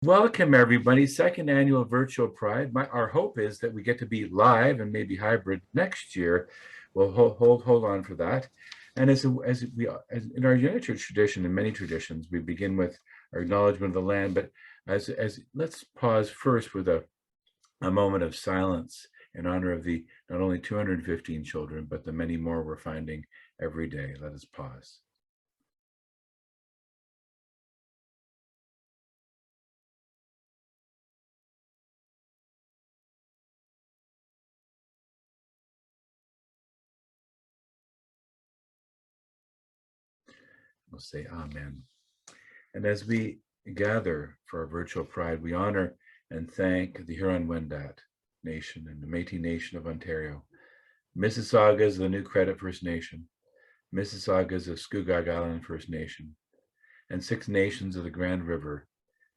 Welcome, everybody. Second annual virtual Pride. Our hope is that we get to be live and maybe hybrid next year. We'll hold on for that. And as in our United Church tradition and many traditions, we begin with our acknowledgement of the land. But as let's pause first with a moment of silence in honor of the not only 215 children, but the many more we're finding every day. Let us pause. We'll say amen. And as we gather for our virtual Pride, we honor and thank the Huron-Wendat Nation and the Métis Nation of Ontario, Mississaugas of the New Credit First Nation, Mississaugas of Scugog Island First Nation, and Six Nations of the Grand River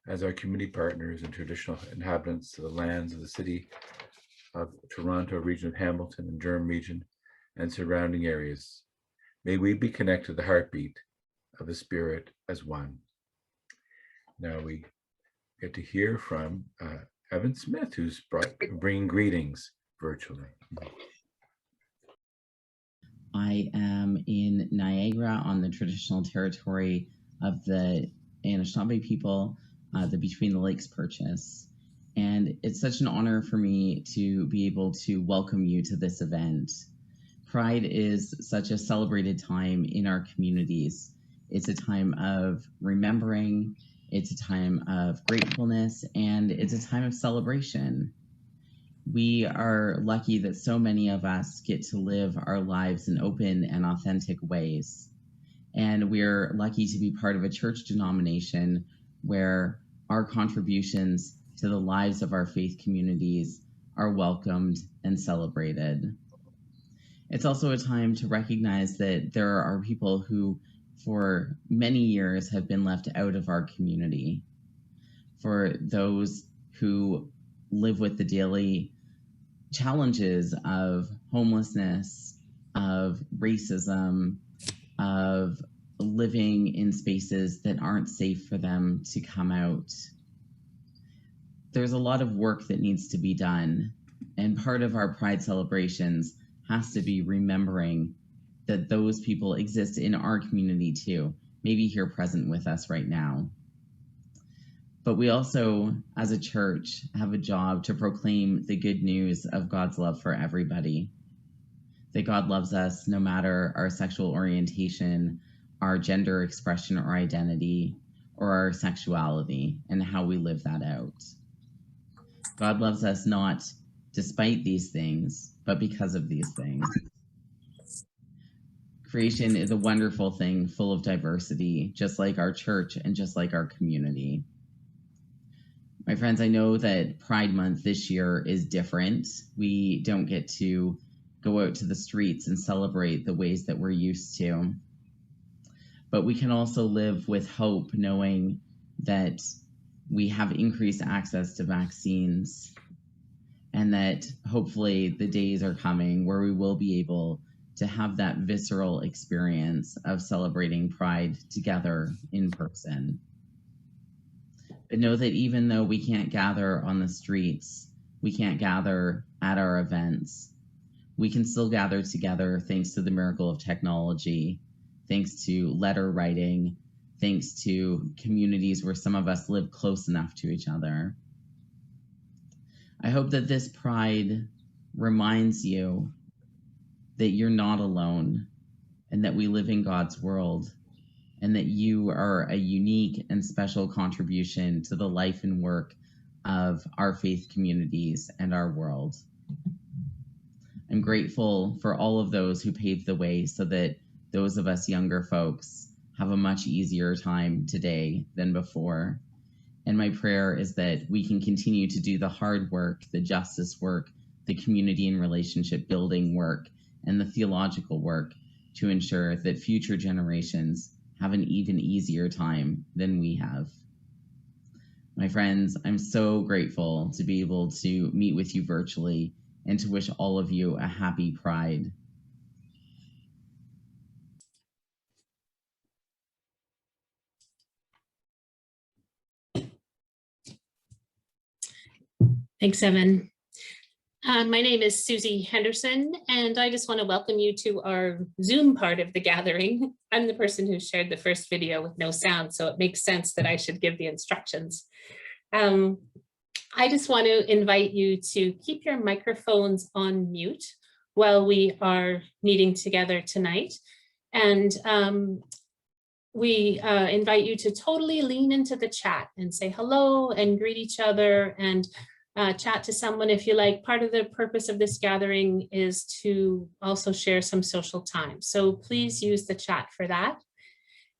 as our community partners and traditional inhabitants to the lands of the city of Toronto, region of Hamilton and Durham region and surrounding areas. May we be connected to the heartbeat of the Spirit as one. Now we get to hear from Evan Smith, who's bringing greetings virtually. I am in Niagara on the traditional territory of the Anishinaabe people, the Between the Lakes Purchase. And it's such an honor for me to be able to welcome you to this event. Pride is such a celebrated time in our communities. It's a time of remembering, it's a time of gratefulness, and it's a time of celebration. We are lucky that so many of us get to live our lives in open and authentic ways. And we're lucky to be part of a church denomination where our contributions to the lives of our faith communities are welcomed and celebrated. It's also a time to recognize that there are people who, for many years, have been left out of our community. For those who live with the daily challenges of homelessness, of racism, of living in spaces that aren't safe for them to come out. There's a lot of work that needs to be done, and part of our Pride celebrations has to be remembering that those people exist in our community too, maybe here present with us right now. But we also, as a church, have a job to proclaim the good news of God's love for everybody. That God loves us no matter our sexual orientation, our gender expression or identity, or our sexuality, and how we live that out. God loves us not despite these things, but because of these things. Creation is a wonderful thing full of diversity, just like our church and just like our community. My friends, I know that Pride Month this year is different. We don't get to go out to the streets and celebrate the ways that we're used to. But we can also live with hope, knowing that we have increased access to vaccines, and that hopefully the days are coming where we will be able to have that visceral experience of celebrating Pride together in person. But know that even though we can't gather on the streets, we can't gather at our events, we can still gather together thanks to the miracle of technology, thanks to letter writing, thanks to communities where some of us live close enough to each other. I hope that this Pride reminds you that you're not alone and that we live in God's world, and that you are a unique and special contribution to the life and work of our faith communities and our world. I'm grateful for all of those who paved the way so that those of us younger folks have a much easier time today than before. And my prayer is that we can continue to do the hard work, the justice work, the community and relationship building work, and the theological work to ensure that future generations have an even easier time than we have. My friends, I'm so grateful to be able to meet with you virtually and to wish all of you a happy Pride. Thanks, Evan. My name is Susie Henderson, and I just want to welcome you to our Zoom part of the gathering. I'm the person who shared the first video with no sound, so it makes sense that I should give the instructions. I just want to invite you to keep your microphones on mute while we are meeting together tonight. And we invite you to totally lean into the chat and say hello and greet each other and chat to someone if you like. Part of the purpose of this gathering is to also share some social time. So please use the chat for that.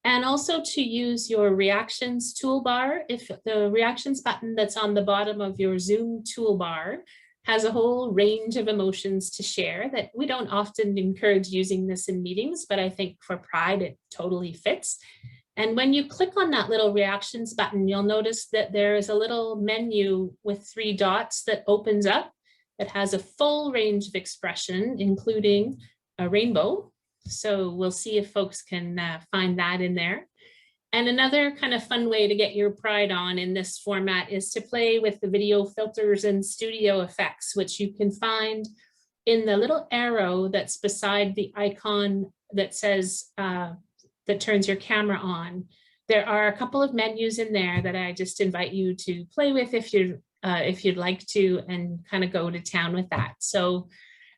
And also to use your reactions toolbar. If the reactions button that's on the bottom of your Zoom toolbar has a whole range of emotions to share that we don't often encourage using this in meetings, but I think for Pride, it totally fits. And when you click on that little reactions button, you'll notice that there is a little menu with 3 dots that opens up. It has a full range of expression, including a rainbow. So we'll see if folks can find that in there. And another kind of fun way to get your Pride on in this format is to play with the video filters and studio effects, which you can find in the little arrow that's beside the icon that says, that turns your camera on. There are a couple of menus in there that I just invite you to play with if you'd like to, and kind of go to town with that. So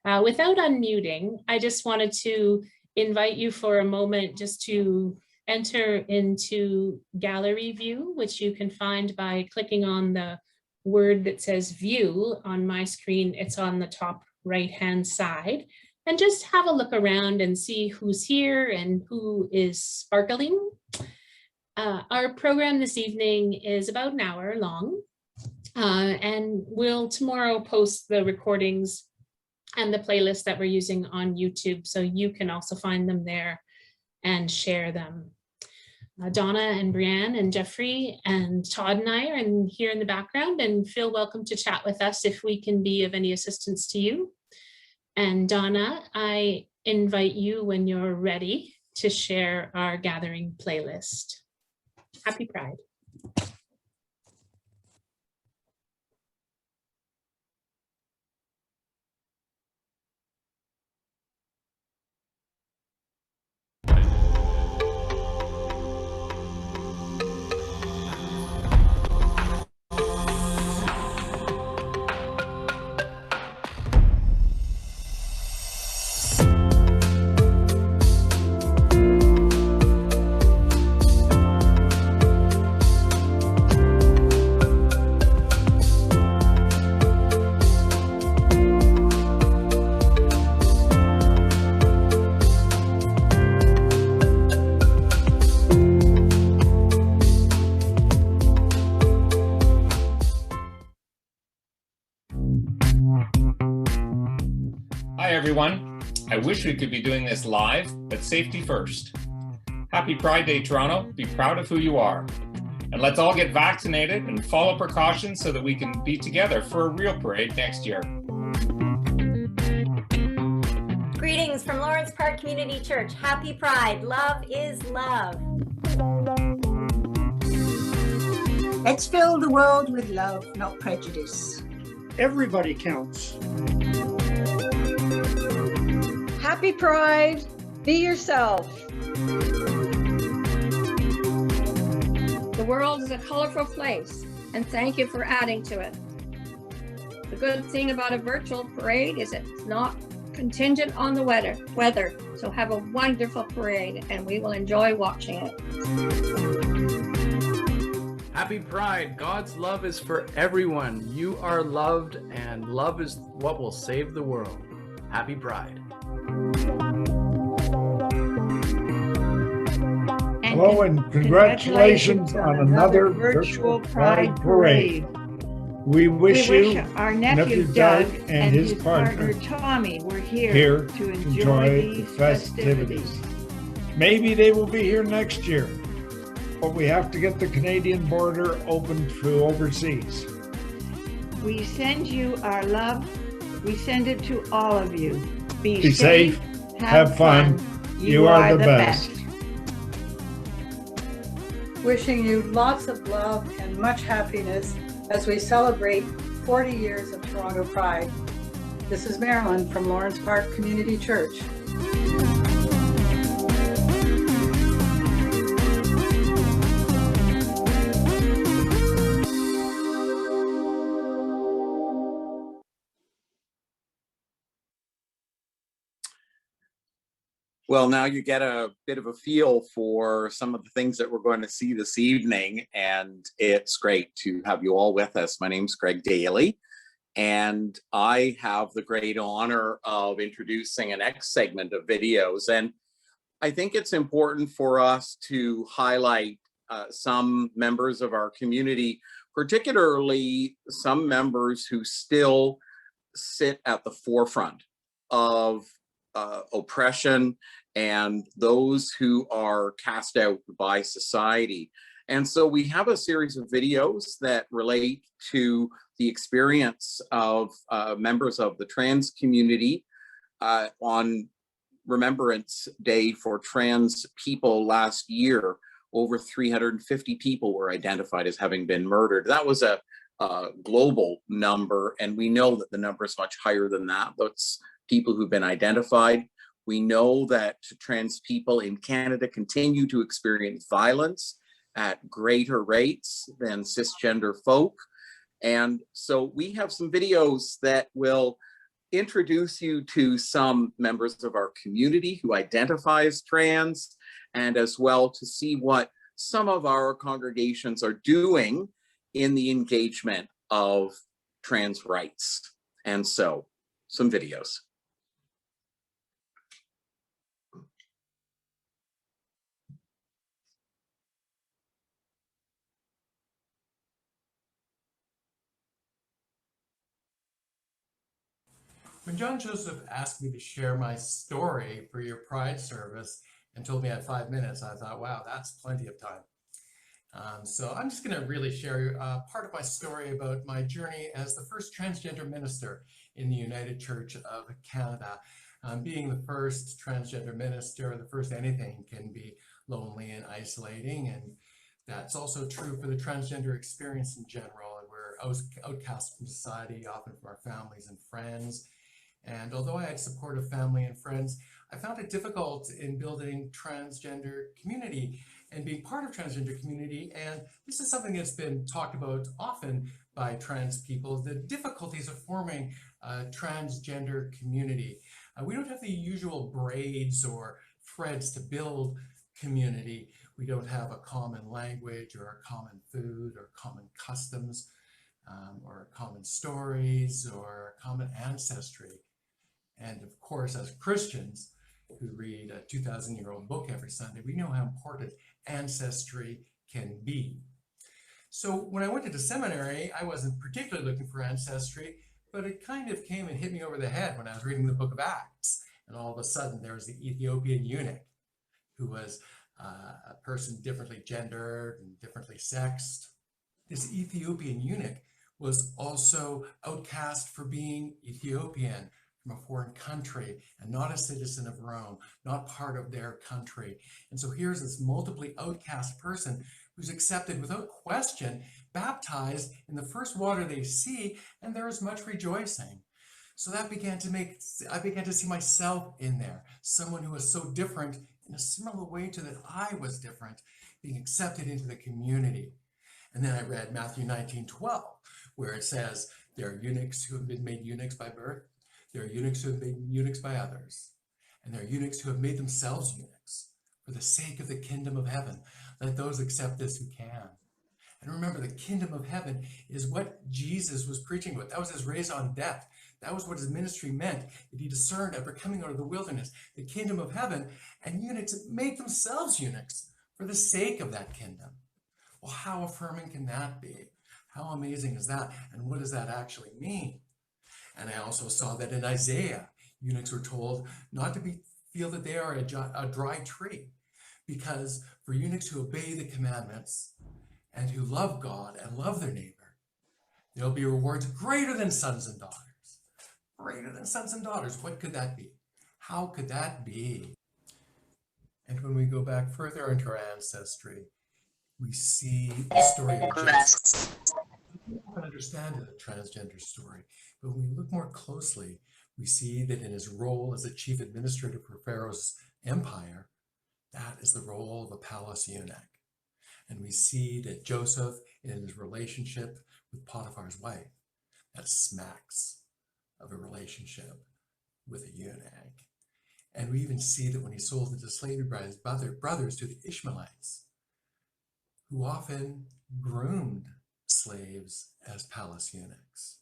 without unmuting, I just wanted to invite you for a moment just to enter into gallery view, which you can find by clicking on the word that says view on my screen. It's on the top right-hand side. And just have a look around and see who's here and who is sparkling. Our program this evening is about an hour long, and we'll tomorrow post the recordings and the playlist that we're using on YouTube, so you can also find them there and share them. Donna and Brianne and Jeffrey and Todd and I are here in the background, and feel welcome to chat with us if we can be of any assistance to you. And Donna, I invite you when you're ready to share our gathering playlist. Happy Pride. Hi everyone. I wish we could be doing this live, but safety first. Happy Pride Day, Toronto. Be proud of who you are. And let's all get vaccinated and follow precautions so that we can be together for a real parade next year. Greetings from Lawrence Park Community Church. Happy Pride. Love is love. Let's fill the world with love, not prejudice. Everybody counts. Happy Pride, be yourself. The world is a colorful place, and thank you for adding to it. The good thing about a virtual parade is it's not contingent on the weather, so have a wonderful parade, and we will enjoy watching it. Happy Pride. God's love is for everyone. You are loved, and love is what will save the world. Happy Pride. Hello and congratulations on another virtual Pride Parade. We wish you, our nephew Doug and his partner Tommy were here to enjoy the festivities. Maybe they will be here next year, but we have to get the Canadian border open to overseas. We send you our love. We send it to all of you. Be safe, have fun. You are the best. Wishing you lots of love and much happiness as we celebrate 40 years of Toronto Pride. This is Marilyn from Lawrence Park Community Church. Well, now you get a bit of a feel for some of the things that we're going to see this evening, and it's great to have you all with us. My name's Greg Daly, and I have the great honor of introducing an next segment of videos. And I think it's important for us to highlight some members of our community, particularly some members who still sit at the forefront of oppression and those who are cast out by society. And so we have a series of videos that relate to the experience of members of the trans community on Remembrance Day for Trans People last year. Over 350 people were identified as having been murdered. That was a global number, and we know that the number is much higher than that. That's people who've been identified. We know that trans people in Canada continue to experience violence at greater rates than cisgender folk. And so we have some videos that will introduce you to some members of our community who identify as trans, and as well to see what some of our congregations are doing in the engagement of trans rights. And so, some videos. When John Joseph asked me to share my story for your Pride service and told me I had 5 minutes, I thought, wow, that's plenty of time. So I'm just going to really share part of my story about my journey as the first transgender minister in the United Church of Canada. Being the first transgender minister, the first anything, can be lonely and isolating, and that's also true for the transgender experience in general. We're outcast from society, often from our families and friends. And although I had supportive family and friends, I found it difficult in building transgender community and being part of transgender community. And this is something that's been talked about often by trans people, the difficulties of forming a transgender community. We don't have the usual braids or threads to build community. We don't have a common language or a common food or common customs or common stories or common ancestry. And of course, as Christians who read a 2,000-year-old book every Sunday, we know how important ancestry can be. So when I went into seminary, I wasn't particularly looking for ancestry, but it kind of came and hit me over the head when I was reading the book of Acts. And all of a sudden, there was the Ethiopian eunuch, who was a person differently gendered and differently sexed. This Ethiopian eunuch was also outcast for being Ethiopian, from a foreign country, and not a citizen of Rome, not part of their country. And so here's this multiply outcast person who's accepted without question, baptized in the first water they see, and there is much rejoicing. So that I began to see myself in there, someone who was so different in a similar way to that I was different, being accepted into the community. And then I read Matthew 19:12, where it says, there are eunuchs who have been made eunuchs by birth, there are eunuchs who have been made eunuchs by others, and there are eunuchs who have made themselves eunuchs for the sake of the kingdom of heaven. Let those accept this who can. And remember, the kingdom of heaven is what Jesus was preaching about. That was his raison d'etre. That was what his ministry meant, that he discerned after coming out of the wilderness, the kingdom of heaven, and eunuchs make themselves eunuchs for the sake of that kingdom. Well, how affirming can that be? How amazing is that? And what does that actually mean? And I also saw that in Isaiah, eunuchs were told not to feel that they are a dry tree, because for eunuchs who obey the commandments and who love God and love their neighbor, there'll be rewards greater than sons and daughters. Greater than sons and daughters. What could that be? How could that be? And when we go back further into our ancestry, we see the story of Joseph. We often understand it a transgender story, but when we look more closely, we see that in his role as a chief administrator for Pharaoh's empire, that is the role of a palace eunuch. And we see that Joseph, in his relationship with Potiphar's wife, that smacks of a relationship with a eunuch. And we even see that when he sold into slavery by his brothers to the Ishmaelites, who often groomed slaves as palace eunuchs.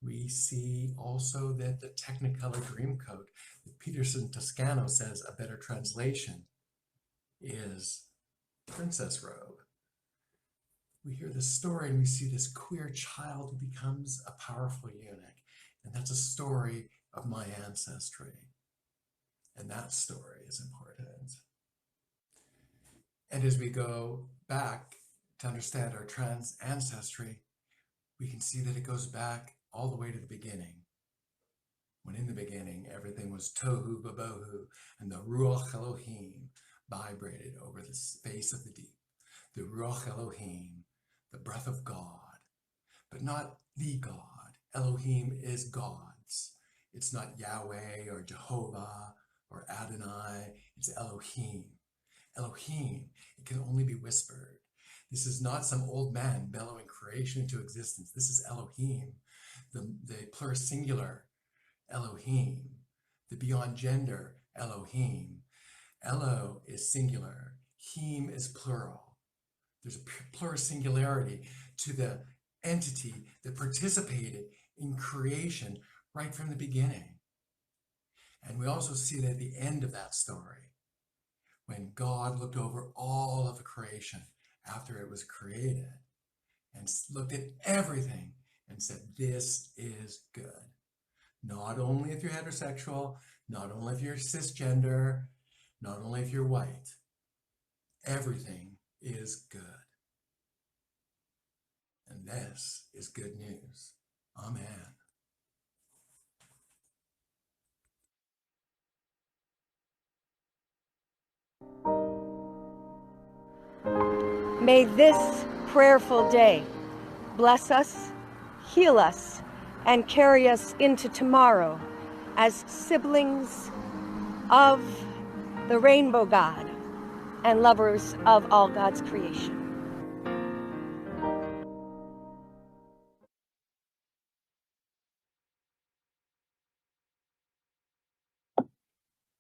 We see also that the Technicolor Dreamcoat that Peterson Toscano says a better translation is princess robe. We hear this story and we see this queer child who becomes a powerful eunuch. And that's a story of my ancestry. And that story is important. And as we go back to understand our trans ancestry, we can see that it goes back all the way to the beginning. When in the beginning, everything was tohu babohu, and the Ruach Elohim vibrated over the face of the deep. The Ruach Elohim, the breath of God, but not the God. Elohim is God's. It's not Yahweh or Jehovah or Adonai, it's Elohim. Elohim, it can only be whispered. This is not some old man bellowing creation into existence. This is Elohim, the plural singular Elohim, the beyond gender Elohim. Elo is singular, Him is plural. There's a plural singularity to the entity that participated in creation right from the beginning. And we also see that at the end of that story, when God looked over all of creation after it was created and looked at everything and said, this is good. Not only if you're heterosexual, not only if you're cisgender, not only if you're white, everything is good. And this is good news. Amen. May this prayerful day bless us, heal us, and carry us into tomorrow as siblings of the Rainbow God and lovers of all God's creation.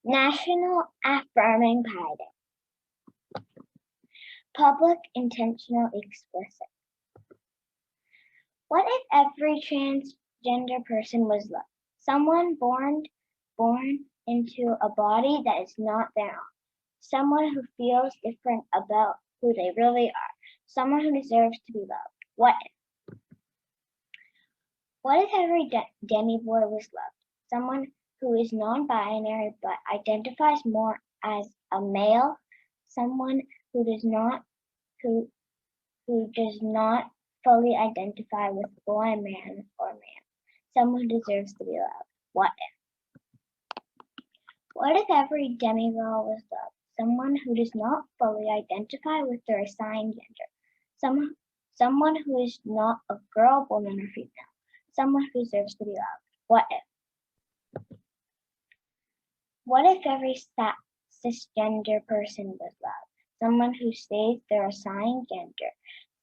National Affirming Pride Day. Public, intentional, explicit. What if every transgender person was loved? Someone born into a body that is not their own. Someone who feels different about who they really are. Someone who deserves to be loved. What if? What if every demi-boy was loved? Someone who is non-binary but identifies more as a male. Someone who does not fully identify with boy, man, or man. Someone who deserves to be loved. What if? What if every demigirl was loved? Someone who does not fully identify with their assigned gender. Someone who is not a girl, woman, or female. Someone who deserves to be loved. What if? What if every cisgender person was loved? Someone who stays their assigned gender.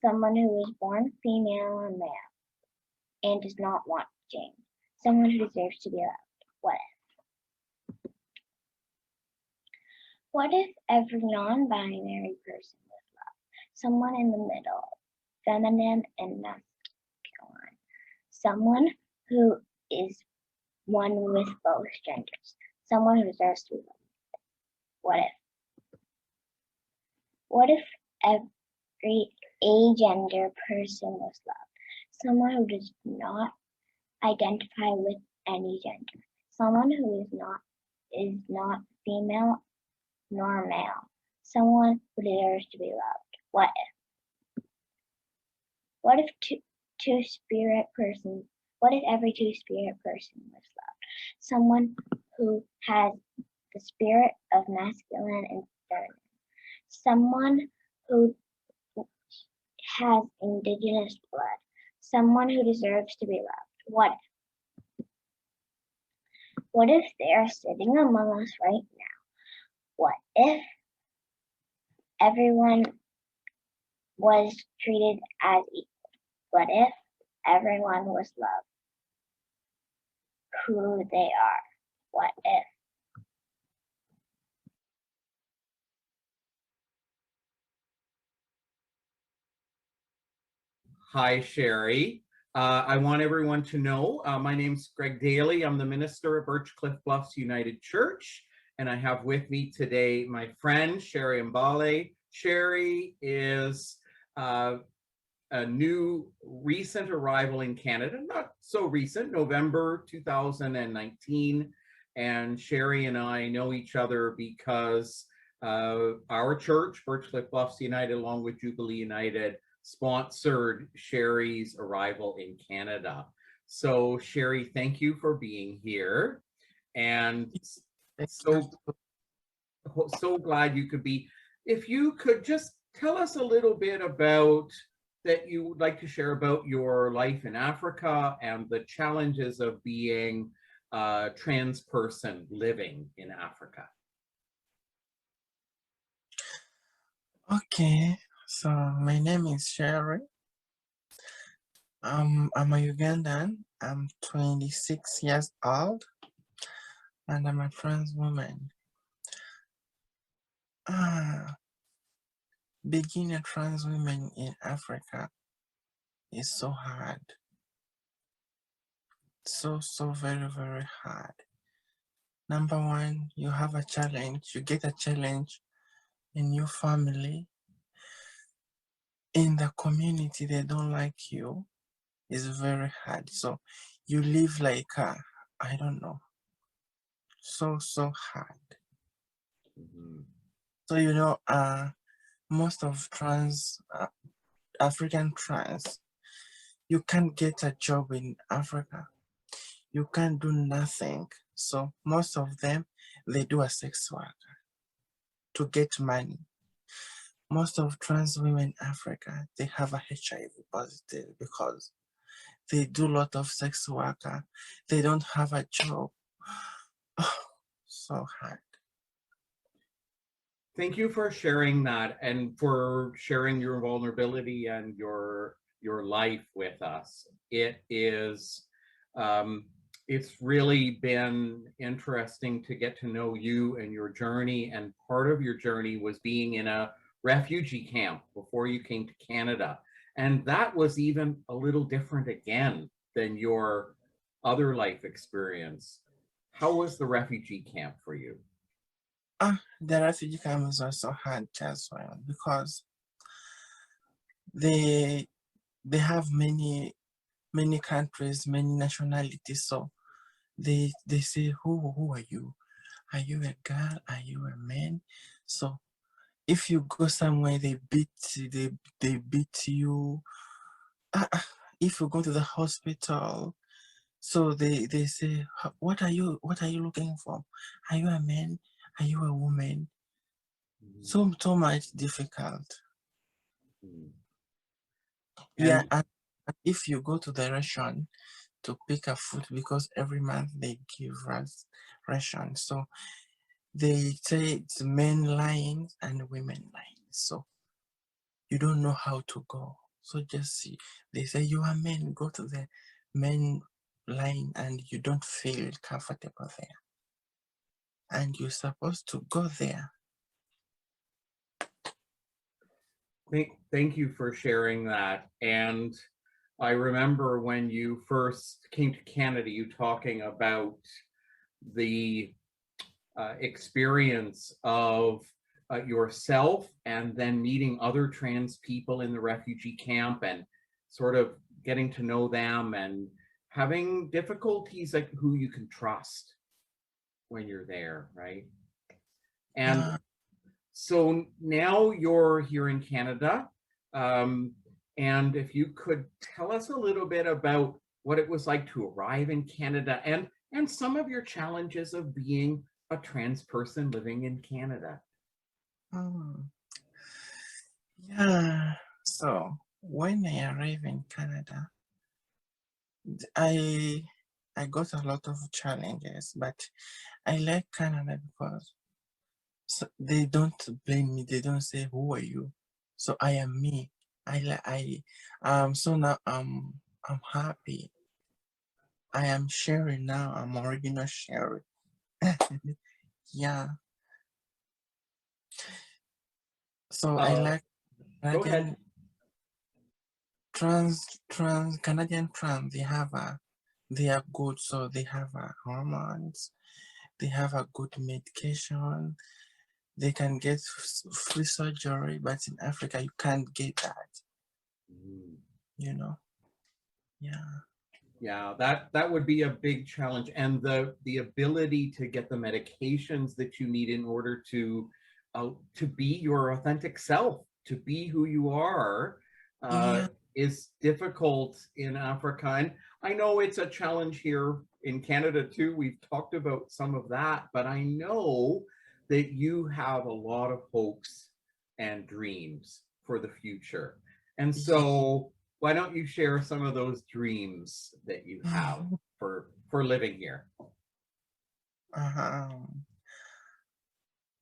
Someone who is born female or male and does not want to change. Someone who deserves to be loved. What if? What if every non-binary person was loved? Someone in the middle, feminine and masculine. Someone who is one with both genders. Someone who deserves to be loved. What if? What if every agender person was loved? Someone who does not identify with any gender. Someone who is not female nor male. Someone who deserves to be loved. What if? What if what if every two-spirit person was loved? Someone who has the spirit of masculine and feminine. Someone who has indigenous blood, someone who deserves to be loved. What if they are sitting among us right now? What if everyone was treated as equal? What if everyone was loved who they are? What if? Hi, Sherry. I want everyone to know my name's Greg Daly. I'm the minister at Birchcliff Bluffs United Church, and I have with me today my friend Sherry Mbale. Sherry is a new recent arrival in Canada, not so recent, November 2019. And Sherry and I know each other because our church, Birchcliff Bluffs United, along with Jubilee United, sponsored Sherry's arrival in Canada. So Sherry, thank you for being here. And so glad you could be. If you could just tell us a little bit about that you would like to share about your life in Africa and the challenges of being a trans person living in Africa. Okay, so my name is Sherry. I'm a Ugandan. I'm 26 years old, and I'm a trans woman. Being a trans woman in Africa is so hard. So very, very hard. Number one, you have a challenge. You get a challenge in your family. In the community, they don't like you. It's very hard. So you live like I don't know. So hard. So you know, most of African trans, you can't get a job in Africa. You can't do nothing. So most of them, they do a sex work to get money. Most of trans women in Africa, they have a HIV positive because they do a lot of sex work. They don't have a job. So hard. Thank you for sharing that and for sharing your vulnerability and your life with us. It is, it's really been interesting to get to know you and your journey. And part of your journey was being in a refugee camp before you came to Canada. And that was even a little different again than your other life experience. How was the refugee camp for you? The refugee camp is also hard as well because they have many countries, many nationalities. So they say, who are you? Are you a girl? Are you a man? So if you go somewhere, they beat you. If you go to the hospital, so they say, what are you looking for? Are you a man? Are you a woman? So much difficult. Yeah, and if you go to the restaurant to pick up food, because every month they give us ration, so they say it's men lines and women lines. So you don't know how to go. So just see, they say you are men, go to the men line, and you don't feel comfortable there. And you're supposed to go there. Thank you for sharing that. And I remember when you first came to Canada, you talking about the experience of yourself and then meeting other trans people in the refugee camp and sort of getting to know them and having difficulties like who you can trust when you're there, right? And so now you're here in Canada, and if you could tell us a little bit about what it was like to arrive in Canada and some of your challenges of being a trans person living in Canada. Yeah, so when I arrived in Canada, I got a lot of challenges, but I like Canada because they don't blame me. They don't say, "Who are you?" So I am me. So now I'm happy. I am sharing now. I'm original sharing. Yeah. So I like Go ahead. Canadian trans. They are good. So they have hormones. They have a good medication. They can get free surgery, but in Africa you can't get that. You know. Yeah, that would be a big challenge, and the ability to get the medications that you need in order to be your authentic self, to be who you are, is difficult in Africa. And I know it's a challenge here in Canada too. We've talked about some of that, but I know that you have a lot of hopes and dreams for the future. And so why don't you share some of those dreams that you have for living here?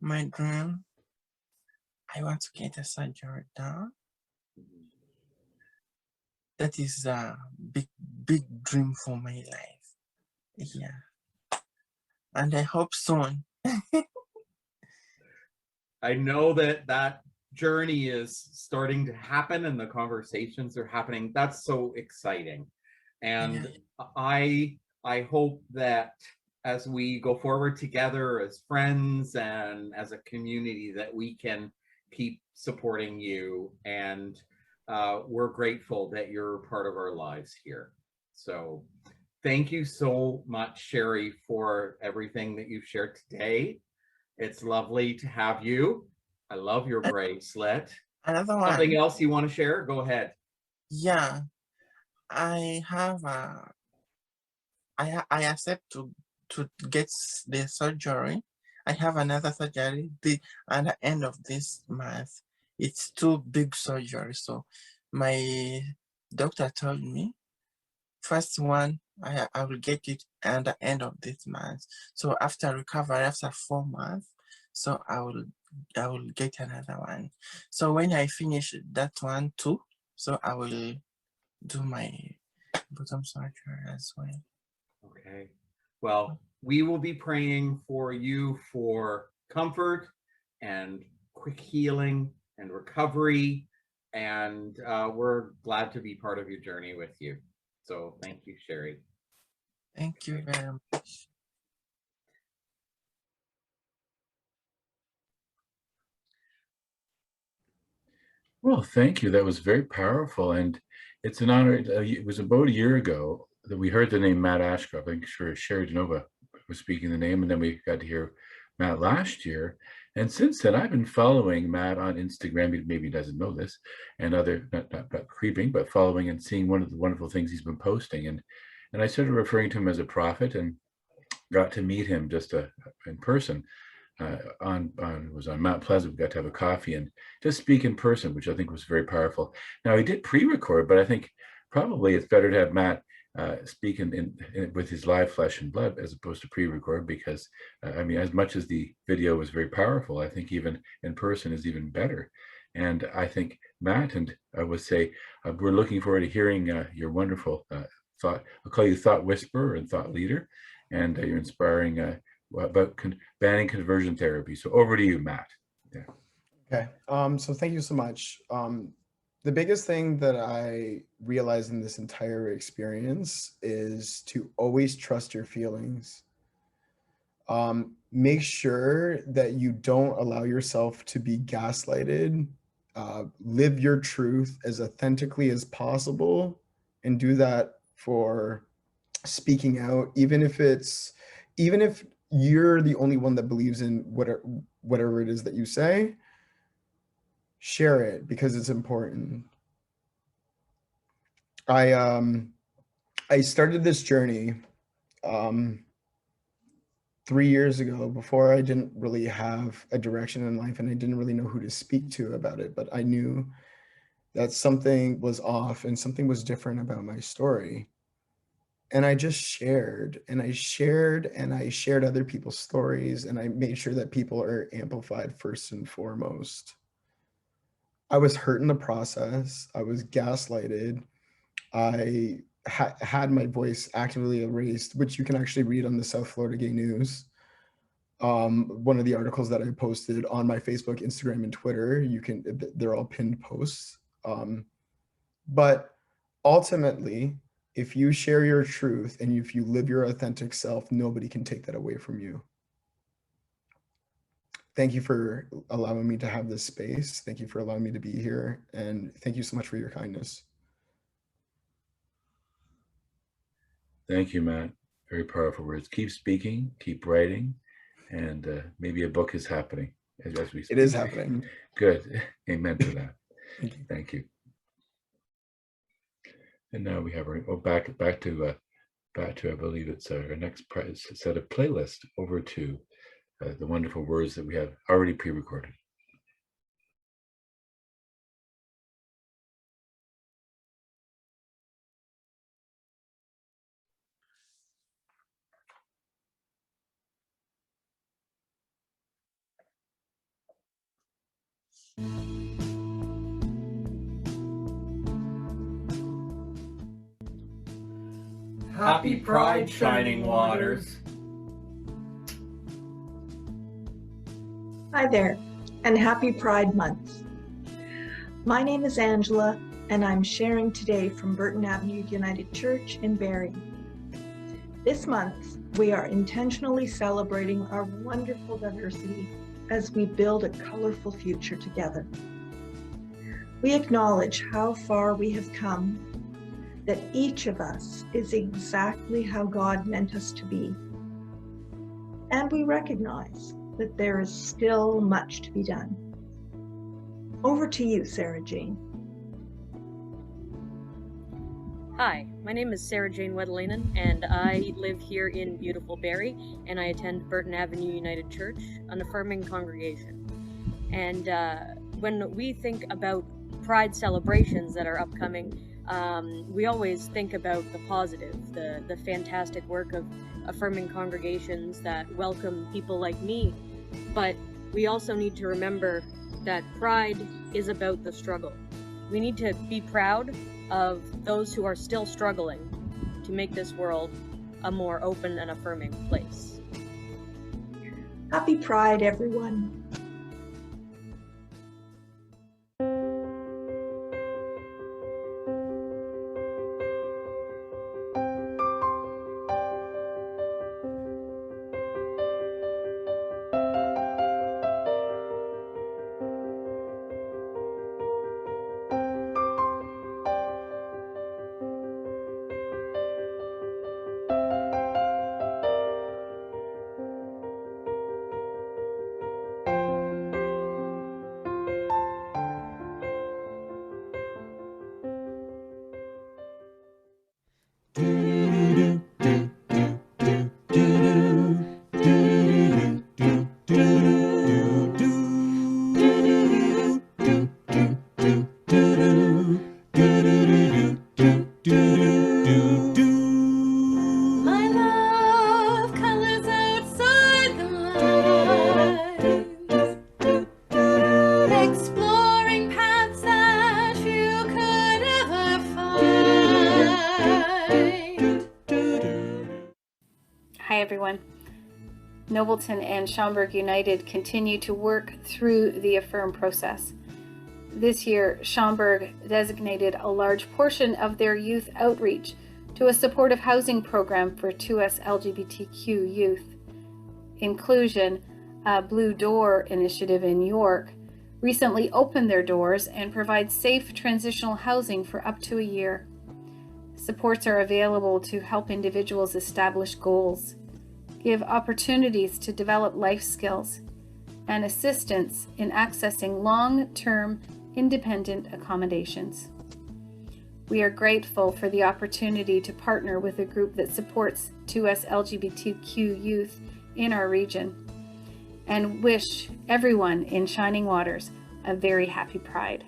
My dream, I want to get a surgery done. That is a big dream for my life. Yeah. And I hope soon. I know that journey is starting to happen and the conversations are happening. That's so exciting. And I hope that as we go forward together as friends and as a community, that we can keep supporting you. And we're grateful that you're part of our lives here. So thank you so much, Sherry, for everything that you've shared today. It's lovely to have you. I love your bracelet. Another one. Something else you want to share? Go ahead. Yeah, I have I accept to get the surgery. I have another surgery at the end of this month. It's too big surgery, so my doctor told me first one I will get it at the end of this month. So after recovery, after 4 months, so I will get another one. So when I finish that one too, so I will do my bottom surgery as well. Okay. Well, we will be praying for you for comfort and quick healing and recovery. And we're glad to be part of your journey with you. So thank you, Sherry. Thank you very much. Well, thank you. That was very powerful. And it's an honor. It was about a year ago that we heard the name Matt Ashcroft. I think Sherry Genova was speaking the name, and then we got to hear Matt last year. And since then, I've been following Matt on Instagram. He maybe doesn't know this, and not creeping, but following and seeing one of the wonderful things he's been posting. And I started referring to him as a prophet, and got to meet him just in person. It was on Mount Pleasant. We got to have a coffee and just speak in person, which I think was very powerful. Now, he did pre-record, but I think probably it's better to have Matt speak with his live flesh and blood as opposed to pre-record, because I mean, as much as the video was very powerful, I think even in person is even better. And I think Matt, and I would say we're looking forward to hearing your wonderful thought. I'll call you thought whisperer and thought leader, and you're inspiring about banning conversion therapy. So over to you, Matt. Yeah. Okay. So thank you so much. The biggest thing that I realized in this entire experience is to always trust your feelings. Make sure that you don't allow yourself to be gaslighted. Live your truth as authentically as possible, and do that for speaking out, even if you're the only one that believes in whatever it is that you say. Share it because it's important. I started this journey 3 years ago, before I didn't really have a direction in life, and I didn't really know who to speak to about it, but I knew that something was off and something was different about my story. And I just shared and I shared and I shared other people's stories, and I made sure that people are amplified first and foremost. I was hurt in the process. I was gaslighted. I had my voice actively erased, which you can actually read on the South Florida Gay News. One of the articles that I posted on my Facebook, Instagram, and Twitter, they're all pinned posts. But ultimately, if you share your truth and if you live your authentic self, nobody can take that away from you. Thank you for allowing me to have this space. Thank you for allowing me to be here. And thank you so much for your kindness. Thank you, Matt. Very powerful words. Keep speaking, keep writing, and maybe a book is happening as we speak. It is happening. Good. Amen to that. Thank you. And now we have back to I believe it's our next set of playlist over to the wonderful words that we have already pre-recorded. Happy Pride, Shining Waters. Hi there, and happy Pride Month. My name is Angela, and I'm sharing today from Burton Avenue United Church in Barrie. This month, we are intentionally celebrating our wonderful diversity as we build a colorful future together. We acknowledge how far we have come, that each of us is exactly how God meant us to be. And we recognize that there is still much to be done. Over to you, Sarah Jane. Hi, my name is Sarah Jane Wedelainen, and I live here in beautiful Barrie, and I attend Burton Avenue United Church, an affirming congregation. And when we think about Pride celebrations that are upcoming, we always think about the positive, the fantastic work of affirming congregations that welcome people like me. But we also need to remember that Pride is about the struggle. We need to be proud of those who are still struggling to make this world a more open and affirming place. Happy Pride, everyone. Nobleton and Schaumburg United continue to work through the Affirm process. This year, Schaumburg designated a large portion of their youth outreach to a supportive housing program for 2S LGBTQ youth. Inclusion, a Blue Door initiative in York, recently opened their doors and provide safe transitional housing for up to a year. Supports are available to help individuals establish goals, give opportunities to develop life skills, and assistance in accessing long-term independent accommodations. We are grateful for the opportunity to partner with a group that supports 2S LGBTQ youth in our region, and wish everyone in Shining Waters a very happy Pride.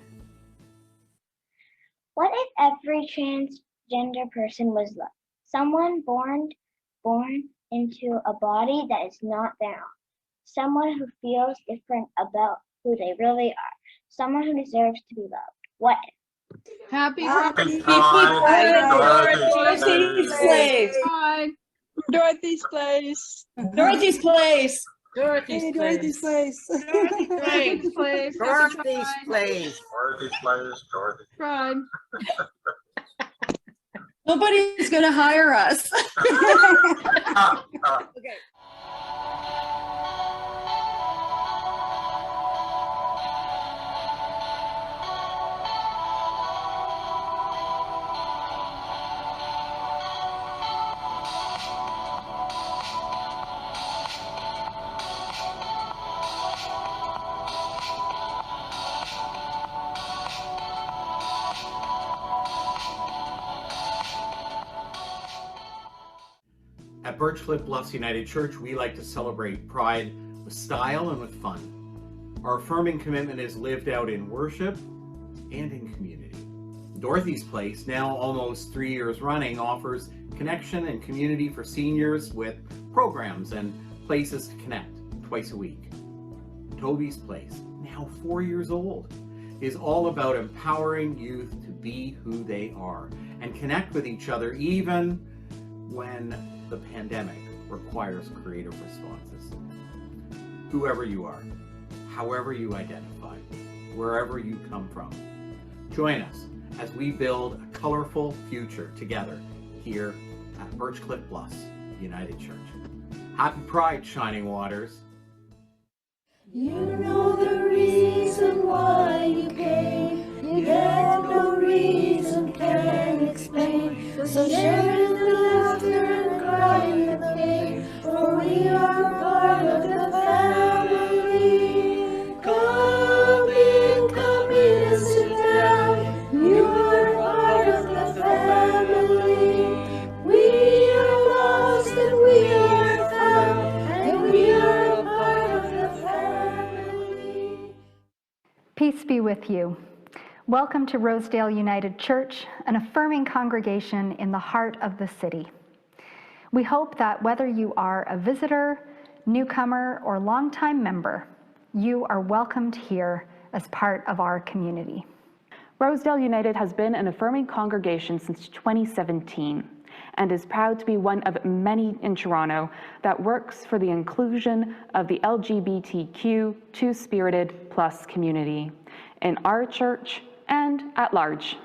What if every transgender person was loved? Someone born into a body that is not their own. Someone who feels different about who they really are. Someone who deserves to be loved. What if? Happy Dorothy's Place. Dorothy's Place. Dorothy's Place. Dorothy's Hey, Dorothy's Place. Dorothy's Place. Dorothy's Place. Dorothy's Place. Dorothy's Pride. Nobody's gonna hire us. Okay. At Birchcliff Bluffs United Church, we like to celebrate Pride with style and with fun. Our affirming commitment is lived out in worship and in community. Dorothy's Place, now almost 3 years running, offers connection and community for seniors with programs and places to connect twice a week. Toby's Place, now 4 years old, is all about empowering youth to be who they are and connect with each other even when the pandemic requires creative responses. Whoever you are, however you identify, wherever you come from, join us as we build a colorful future together here at Birchcliff Bluffs United Church. Happy Pride, Shining Waters. You know the reason why you came, yet no reason can explain. So share in the laughter and cry in the pain, for we are part of the family. Come in and sit down. You are part of the family. We are lost and we are found, and we are a part of the family. Peace be with you. Welcome to Rosedale United Church, an affirming congregation in the heart of the city. We hope that whether you are a visitor, newcomer, or longtime member, you are welcomed here as part of our community. Rosedale United has been an affirming congregation since 2017 and is proud to be one of many in Toronto that works for the inclusion of the LGBTQ two-spirited plus community in our church and at large.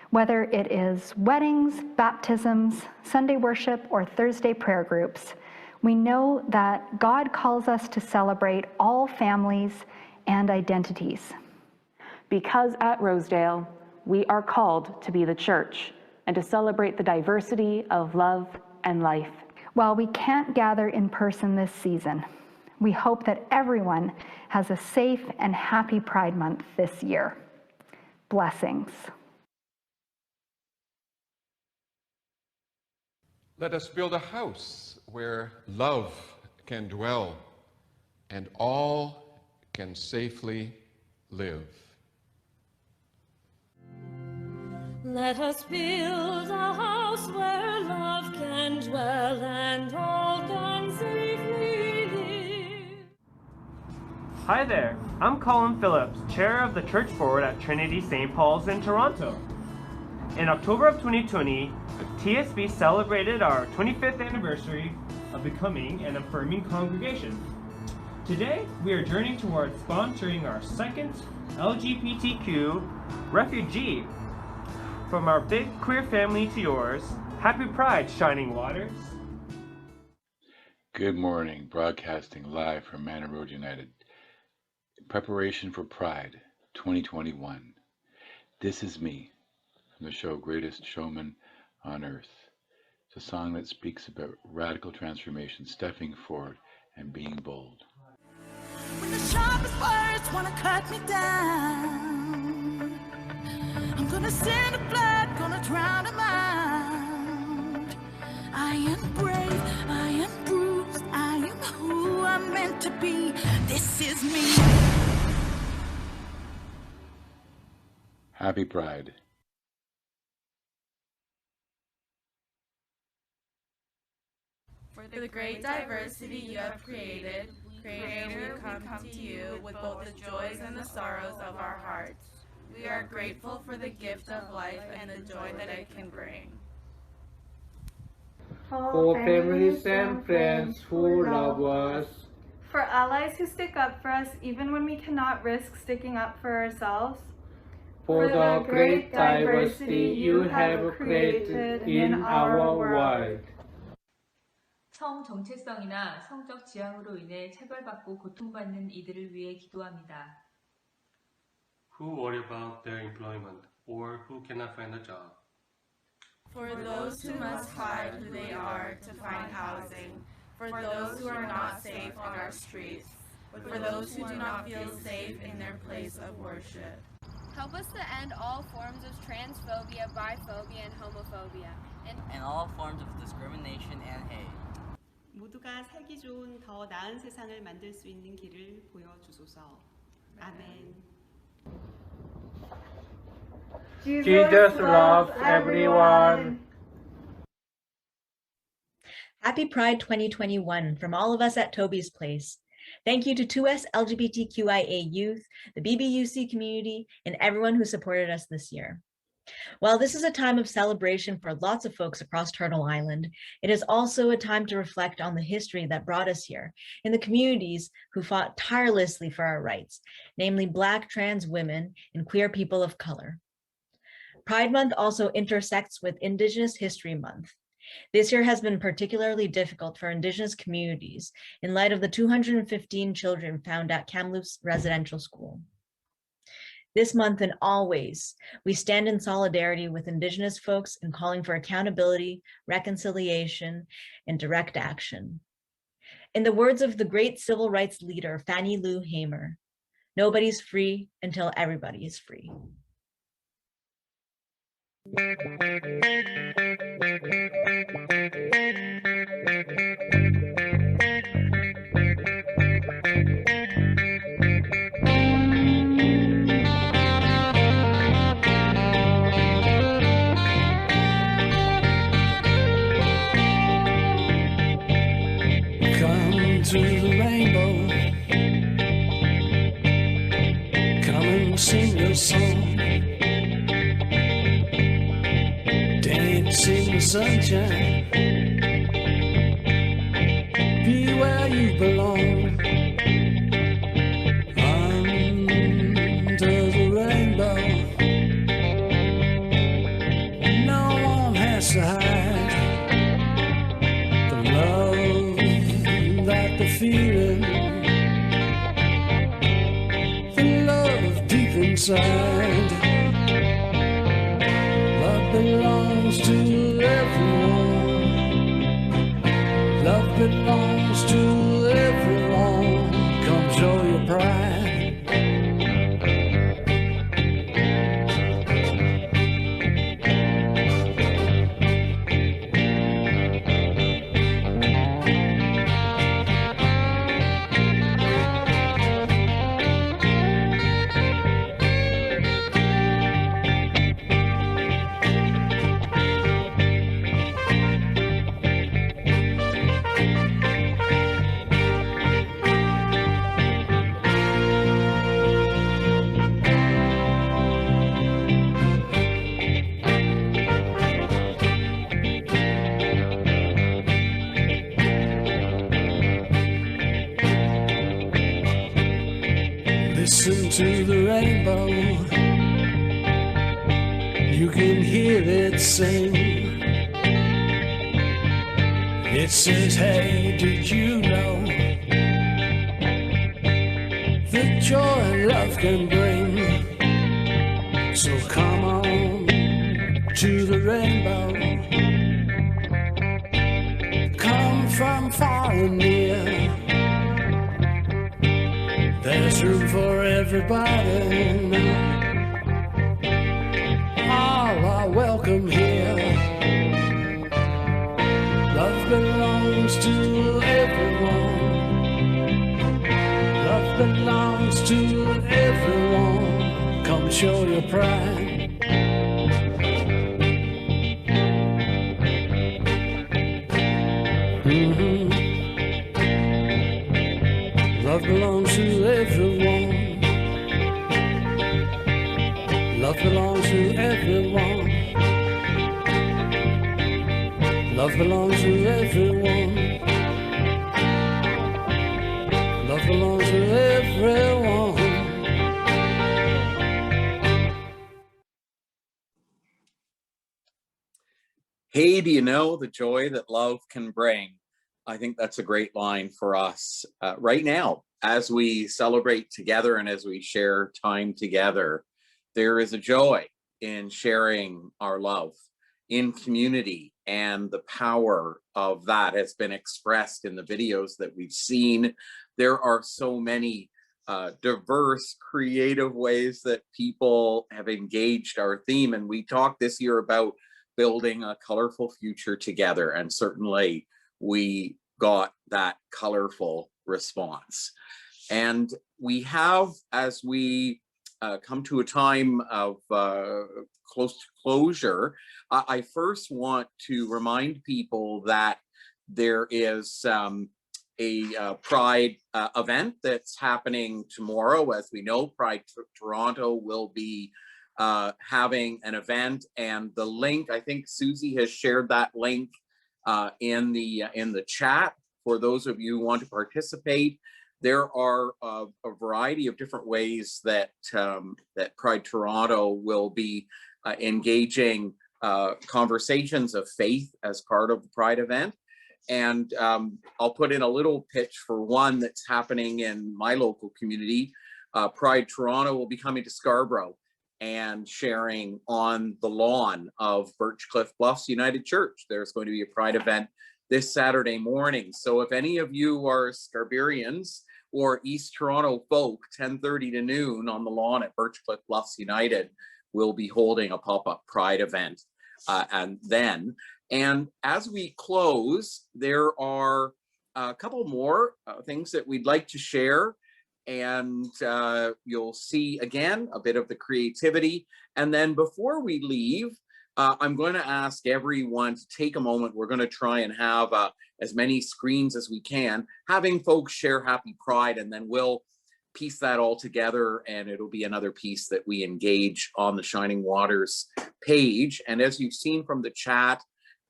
Whether it is weddings, baptisms, Sunday worship, or Thursday prayer groups, we know that God calls us to celebrate all families and identities. Because at Rosedale, we are called to be the church and to celebrate the diversity of love and life. While we can't gather in person this season, we hope that everyone has a safe and happy Pride Month this year. Blessings. Let us build a house where love can dwell and all can safely live. Let us build a house where love can dwell and all can safely live. Hi there, I'm Colin Phillips, Chair of the Church Board at Trinity St. Paul's in Toronto. In October of 2020, TSB celebrated our 25th anniversary of becoming an affirming congregation. Today, we are journeying towards sponsoring our second LGBTQ refugee. From our big queer family to yours, happy Pride, Shining Waters. Good morning, broadcasting live from Manor Road United. In preparation for Pride 2021. This is me, from the show Greatest Showman on Earth. It's a song that speaks about radical transformation, stepping forward and being bold. When the sharpest words wanna cut me down, I'm gonna send a flood, gonna drown them out. I am brave, I am bruised, I am who I'm meant to be. This is me. Happy Pride. For the great diversity you have created, Creator, we come to you with both the joys and the sorrows of our hearts. We are grateful for the gift of life and the joy that it can bring. For families and friends who love us. For allies who stick up for us even when we cannot risk sticking up for ourselves. For the great diversity you have created in our world. 성 정체성이나 성적 지향으로 인해 차별받고 고통받는 이들을 위해 기도합니다. Who worry about their employment or who cannot find a job. For those who must hide who they are to find housing, for those who are not safe on our streets, for those who do not feel safe in their place of worship. Help us to end all forms of transphobia, biphobia, and homophobia, and all forms of discrimination and hate. 모두가 살기 좋은 더 나은 세상을 만들 수 있는 길을 보여주소서. 아멘. Jesus loves everyone. Happy Pride 2021 from all of us at Toby's Place. Thank you to 2S LGBTQIA youth, the BBUC community, and everyone who supported us this year. While this is a time of celebration for lots of folks across Turtle Island, it is also a time to reflect on the history that brought us here and the communities who fought tirelessly for our rights, namely Black trans women and queer people of color. Pride Month also intersects with Indigenous History Month. This year has been particularly difficult for Indigenous communities in light of the 215 children found at Kamloops Residential School. This month and always, we stand in solidarity with Indigenous folks in calling for accountability, reconciliation, and direct action. In the words of the great civil rights leader, Fannie Lou Hamer, nobody's free until everybody is free. Come to the rainbow, come and sing your song, dance in the sunshine, be where you belong, under the rainbow, no one has to hide the love that the feeling, the love deep inside. Love belongs to everyone. Love belongs to everyone. Come show your pride. Listen to the rainbow, you can hear it sing. It says, hey, did you know the joy and love can bring? So come on to the rainbow, come from far and near. There's room for everybody. All are welcome here. Love belongs to everyone. Love belongs to everyone. Come show your pride. Mm-hmm. Love belongs to everyone. Love belongs to everyone. Love belongs to everyone. Hey, do you know the joy that love can bring? I think that's a great line for us right now as we celebrate together and as we share time together. There is a joy in sharing our love in community, and the power of that has been expressed in the videos that we've seen. There are so many diverse, creative ways that people have engaged our theme, and we talked this year about building a colorful future together, and certainly we got that colorful response. And we have, as we come to a time of close to closure, I first want to remind people that there is a Pride event that's happening tomorrow. As we know, Pride Toronto will be having an event, and the link, I think Susie has shared that link in the chat for those of you who want to participate. There are a variety of different ways that that Pride Toronto will be engaging conversations of faith as part of the Pride event. And I'll put in a little pitch for one that's happening in my local community. Pride Toronto will be coming to Scarborough and sharing on the lawn of Birchcliff Bluffs United Church. There's going to be a Pride event this Saturday morning. So if any of you are Scarbarians or East Toronto folk, 10:30 to noon on the lawn at Birchcliff Bluffs United, we'll be holding a pop-up Pride event. And as we close, there are a couple more things that we'd like to share. And you'll see again a bit of the creativity. And then before we leave, I'm going to ask everyone to take a moment. We're going to try and have as many screens as we can, having folks share Happy Pride, and then we'll piece that all together, and it'll be another piece that we engage on the Shining Waters page. And as you've seen from the chat,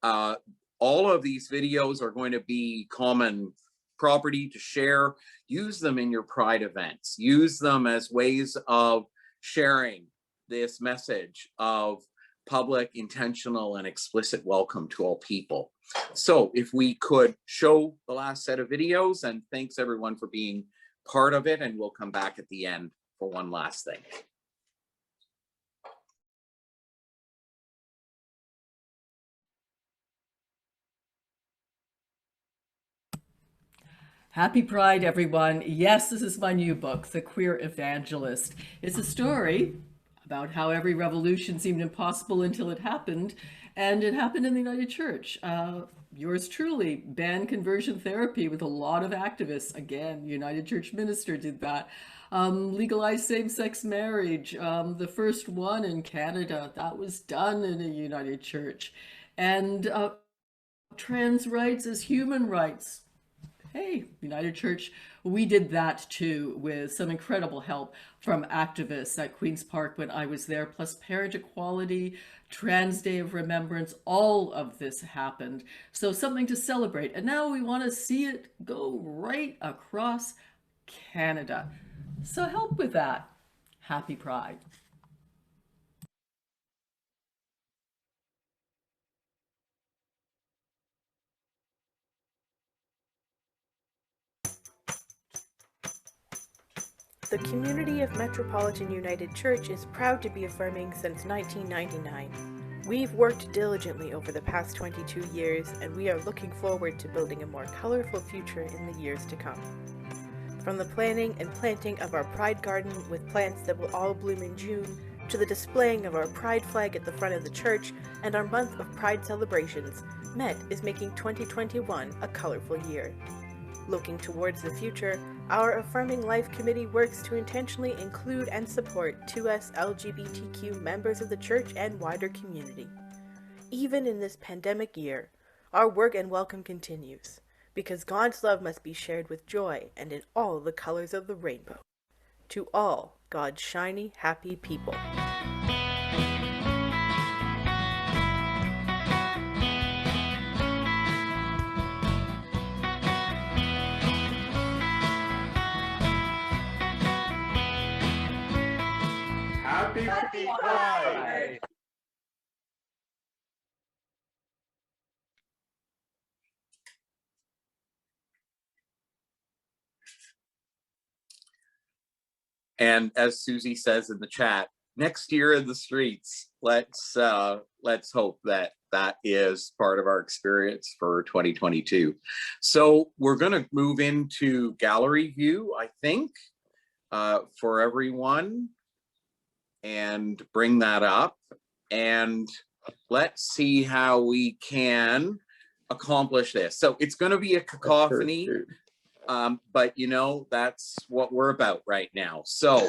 all of these videos are going to be common property to share. Use them in your Pride events. Use them as ways of sharing this message of public, intentional, and explicit welcome to all people. So if we could show the last set of videos, and thanks everyone for being part of it, and we'll come back at the end for one last thing. Happy Pride, everyone. Yes, this is my new book, The Queer Evangelist. It's a story about how every revolution seemed impossible until it happened, and it happened in the United Church. Yours truly banned conversion therapy with a lot of activists. Again, United Church minister did that. Legalized same-sex marriage, the first one in Canada, that was done in a United Church. And trans rights as human rights. Hey, United Church, we did that too, with some incredible help from activists at Queen's Park when I was there, plus parent equality, Trans Day of Remembrance, all of this happened. So something to celebrate. And now we want to see it go right across Canada. So help with that. Happy Pride. The community of Metropolitan United Church is proud to be affirming since 1999. We've worked diligently over the past 22 years, and we are looking forward to building a more colorful future in the years to come. From the planning and planting of our Pride Garden with plants that will all bloom in June, to the displaying of our Pride flag at the front of the church and our month of Pride celebrations, Met is making 2021 a colorful year. Looking towards the future, our Affirming Life Committee works to intentionally include and support 2S LGBTQ members of the church and wider community. Even in this pandemic year, our work and welcome continues, because God's love must be shared with joy and in all the colors of the rainbow. To all God's shiny, happy people. Happy Pride. And as Susie says in the chat, next year in the streets, let's hope that that is part of our experience for 2022. So we're going to move into gallery view, I think, for everyone, and bring that up. And let's see how we can accomplish this. So it's going to be a cacophony. But you know, that's what we're about right now. So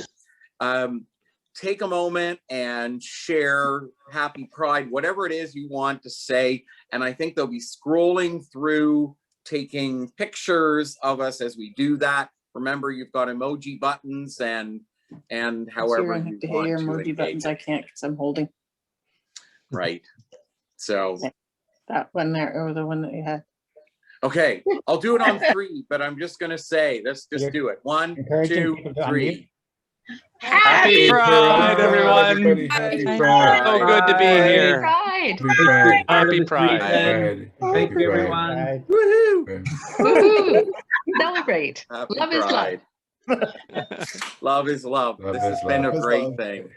take a moment and share Happy Pride, whatever it is you want to say. And I think they'll be scrolling through, taking pictures of us as we do that. Remember, you've got emoji buttons and however you want to emoji buttons. I can't because I'm holding. Right. So that one there, or the one that you had. Okay, I'll do it on 3, but I'm just gonna say, let's just do it. 1, 2, 3. Happy Pride, everyone! Happy Pride! So good to be here. Pride. Happy Pride. Thank you, everyone. Woohoo! Woohoo! Celebrate. Happy Love is love. Pride. Love is love. This has been a great thing.